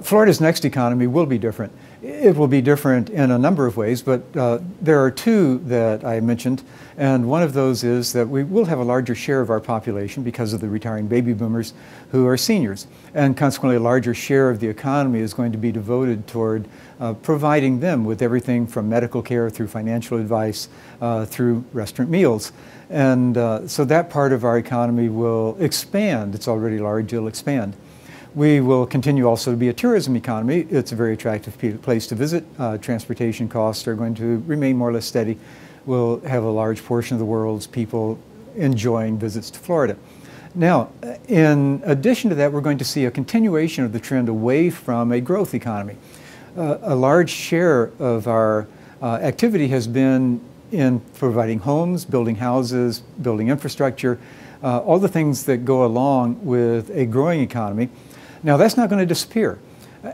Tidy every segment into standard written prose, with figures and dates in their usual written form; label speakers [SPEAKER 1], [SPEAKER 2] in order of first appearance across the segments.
[SPEAKER 1] Florida's next economy will be different. It will be different in a number of ways, but there are two that I mentioned, and one of those is that we will have a larger share of our population because of the retiring baby boomers who are seniors, and consequently a larger share of the economy is going to be devoted toward providing them with everything from medical care through financial advice through restaurant meals. And so that part of our economy will expand. It's already large, it'll expand. We will continue also to be a tourism economy. It's a very attractive place to visit. Transportation costs are going to remain more or less steady. We'll have a large portion of the world's people enjoying visits to Florida. Now, in addition to that, we're going to see a continuation of the trend away from a growth economy. A large share of our activity has been in providing homes, building houses, building infrastructure, all the things that go along with a growing economy. Now, that's not going to disappear.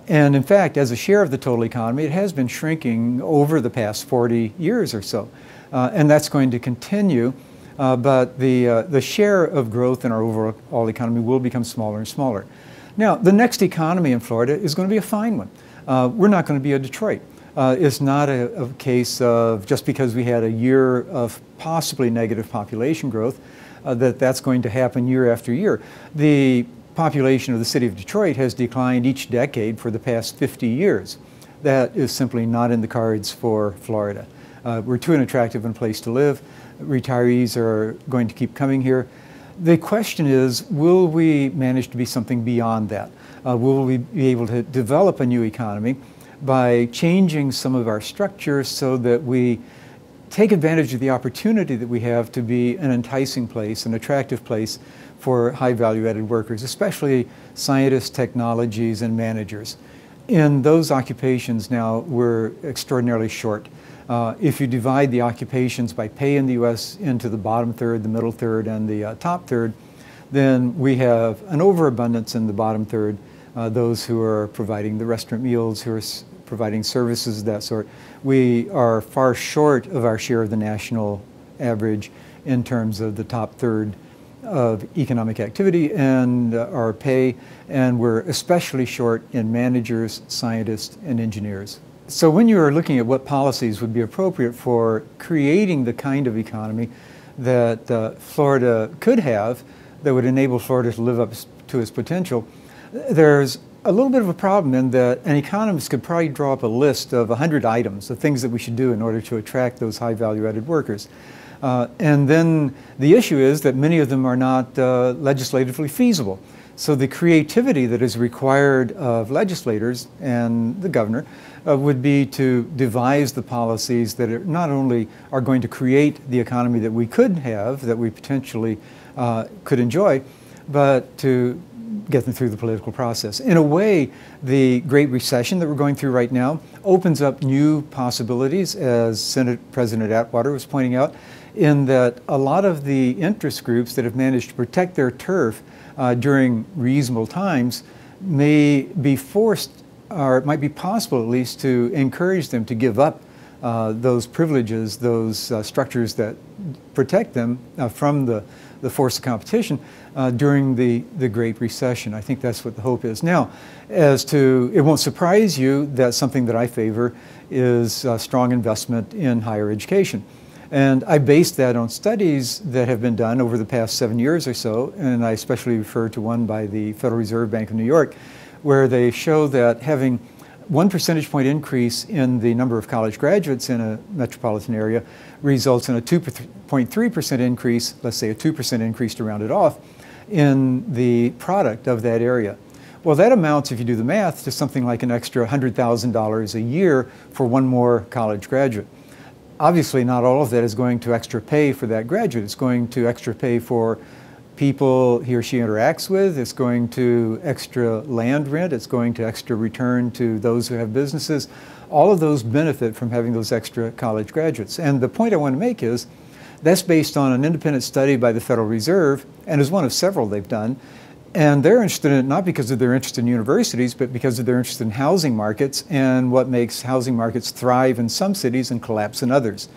[SPEAKER 1] And in fact, as a share of the total economy, it has been shrinking over the past 40 years or so. And that's going to continue. But the share of growth in our overall economy will become smaller and smaller. Now, the next economy in Florida is going to be a fine one. We're not going to be a Detroit. It's not a case of just because we had a year of possibly negative population growth that's going to happen year after year. The population of the city of Detroit has declined each decade for the past 50 years. That is simply not in the cards for Florida. We're too unattractive a place to live. Retirees are going to keep coming here. The question is, will we manage to be something beyond that? Will we be able to develop a new economy by changing some of our structures so that we take advantage of the opportunity that we have to be an enticing place, an attractive place for high value-added workers, especially scientists, technologies, and managers. In those occupations now, we're extraordinarily short. If you divide the occupations by pay in the U.S. into the bottom third, the middle third, and the top third, then we have an overabundance in the bottom third, those who are providing the restaurant meals, who are providing services of that sort. We are far short of our share of the national average in terms of the top third of economic activity and our pay, and we're especially short in managers, scientists, and engineers. So when you are looking at what policies would be appropriate for creating the kind of economy that Florida could have that would enable Florida to live up to its potential, there's a little bit of a problem in that an economist could probably draw up a list of 100 items of things that we should do in order to attract those high value-added workers. And then the issue is that many of them are not legislatively feasible. So the creativity that is required of legislators and the governor would be to devise the policies that are not only are going to create the economy that we could have, that we potentially could enjoy, but to get them through the political process. In a way, the Great Recession that we're going through right now opens up new possibilities, as Senate President Atwater was pointing out, in that a lot of the interest groups that have managed to protect their turf during reasonable times may be forced, or it might be possible at least, to encourage them to give up those privileges, those structures that protect them from the force of competition during the Great Recession. I think that's what the hope is. Now, as to, it won't surprise you that something that I favor is strong investment in higher education. And I base that on studies that have been done over the past 7 years or so, and I especially refer to one by the Federal Reserve Bank of New York, where they show that having 1 percentage point increase in the number of college graduates in a metropolitan area results in a 2.3% increase, let's say a 2% increase to round it off, in the product of that area. Well, that amounts, if you do the math, to something like an extra $100,000 a year for one more college graduate. Obviously, not all of that is going to extra pay for that graduate. It's going to extra pay for people he or she interacts with. It's going to extra land rent. It's going to extra return to those who have businesses. All of those benefit from having those extra college graduates. And the point I want to make is that's based on an independent study by the Federal Reserve, and is one of several they've done. And they're interested in it not because of their interest in universities, but because of their interest in housing markets and what makes housing markets thrive in some cities and collapse in others.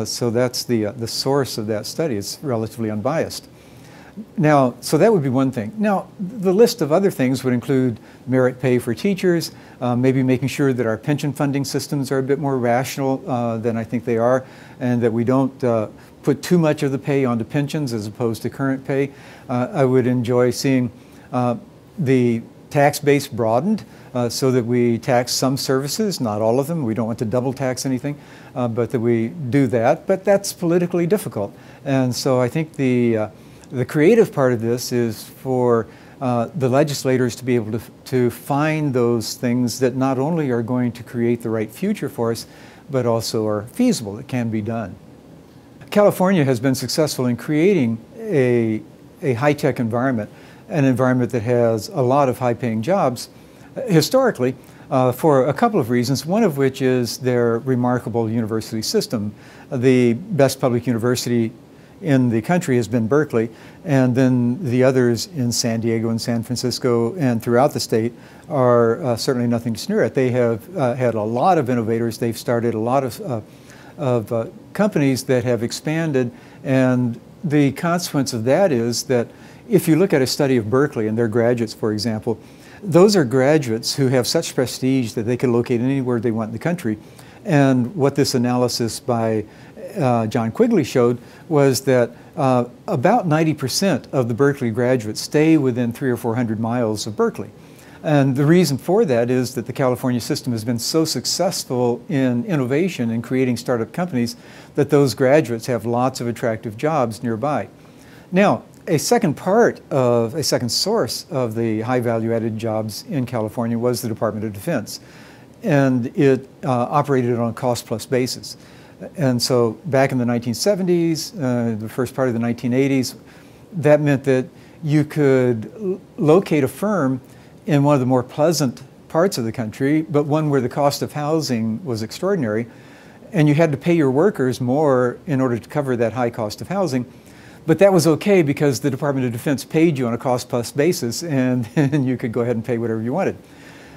[SPEAKER 1] So that's the source of that study. It's relatively unbiased. Now, so that would be one thing. Now, the list of other things would include merit pay for teachers, maybe making sure that our pension funding systems are a bit more rational than I think they are, and that we don't put too much of the pay onto pensions as opposed to current pay. I would enjoy seeing the tax base broadened so that we tax some services, not all of them. We don't want to double tax anything, but that we do that. But that's politically difficult. And so I think the creative part of this is for the legislators to be able to find those things that not only are going to create the right future for us, but also are feasible, that can be done. California has been successful in creating a high-tech environment, an environment that has a lot of high-paying jobs, historically, for a couple of reasons, one of which is their remarkable university system. The best public university in the country has been Berkeley, and then the others in San Diego and San Francisco and throughout the state are certainly nothing to sneer at. They have had a lot of innovators. They've started a lot of companies that have expanded, and the consequence of that is that if you look at a study of Berkeley and their graduates, for example, those are graduates who have such prestige that they can locate anywhere they want in the country. And what this analysis by John Quigley showed was that about 90% of the Berkeley graduates stay within 300 or 400 miles of Berkeley. And the reason for that is that the California system has been so successful in innovation and creating startup companies that those graduates have lots of attractive jobs nearby. Now, a second source of the high value added jobs in California was the Department of Defense. And it operated on a cost plus basis. And so back in the 1970s, the first part of the 1980s, that meant that you could locate a firm in one of the more pleasant parts of the country, but one where the cost of housing was extraordinary, and you had to pay your workers more in order to cover that high cost of housing. But that was okay because the Department of Defense paid you on a cost plus basis, and you could go ahead and pay whatever you wanted.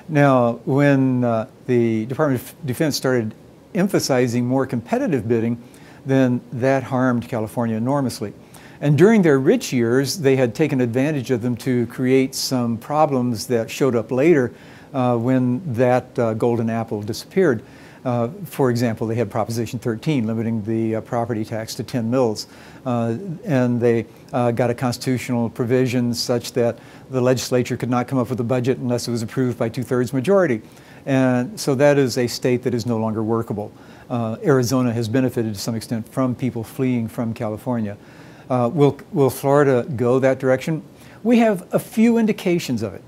[SPEAKER 1] Now, when the Department of Defense started emphasizing more competitive bidding, then that harmed California enormously. And during their rich years, they had taken advantage of them to create some problems that showed up later when that golden apple disappeared. For example, they had Proposition 13 limiting the property tax to 10 mills. And they got a constitutional provision such that the legislature could not come up with a budget unless it was approved by 2/3 majority. And so that is a state that is no longer workable. Arizona has benefited to some extent from people fleeing from California. Will Florida go that direction? We have a few indications of it.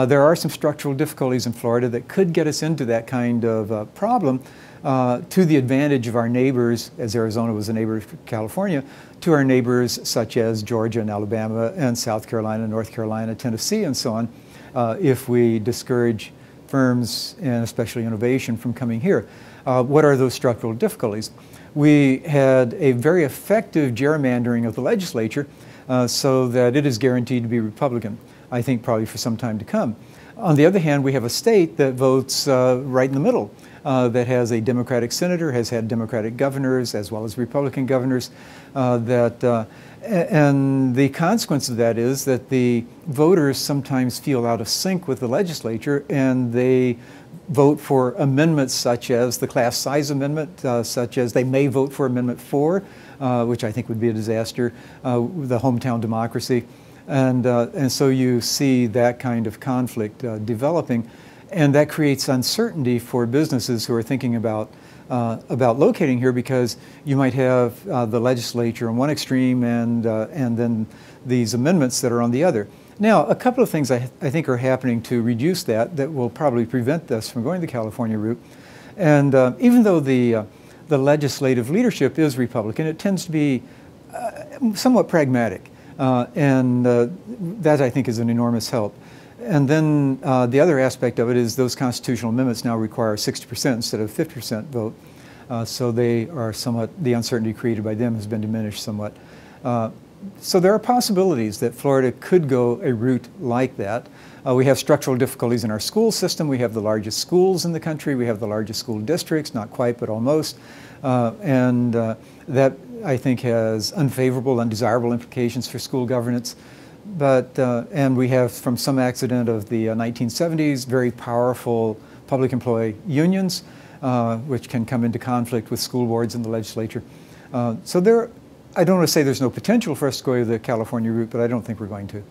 [SPEAKER 1] There are some structural difficulties in Florida that could get us into that kind of problem to the advantage of our neighbors, as Arizona was a neighbor of California, to our neighbors such as Georgia and Alabama and South Carolina, North Carolina, Tennessee, and so on, if we discourage firms and especially innovation from coming here. What are those structural difficulties? We had a very effective gerrymandering of the legislature so that it is guaranteed to be Republican, I think probably for some time to come. On the other hand, we have a state that votes right in the middle, that has a Democratic senator, has had Democratic governors as well as Republican governors, and the consequence of that is that the voters sometimes feel out of sync with the legislature, and they vote for amendments such as the class size amendment, such as they may vote for Amendment 4, which I think would be a disaster, the hometown democracy. And so you see that kind of conflict developing, and that creates uncertainty for businesses who are thinking about locating here, because you might have the legislature on one extreme and then these amendments that are on the other. Now, a couple of things I think are happening to reduce that will probably prevent us from going the California route. And even though the legislative leadership is Republican, it tends to be somewhat pragmatic. And that, I think, is an enormous help. And then the other aspect of it is those constitutional amendments now require 60% instead of 50% vote. So they are somewhat, the uncertainty created by them has been diminished somewhat. So there are possibilities that Florida could go a route like that. We have structural difficulties in our school system. We have the largest schools in the country. We have the largest school districts, not quite, but almost. And that I think has unfavorable, undesirable implications for school governance. But, and we have, from some accident of the 1970s, very powerful public employee unions, which can come into conflict with school boards and the legislature. So there, I don't want to say there's no potential for us to go the California route, but I don't think we're going to.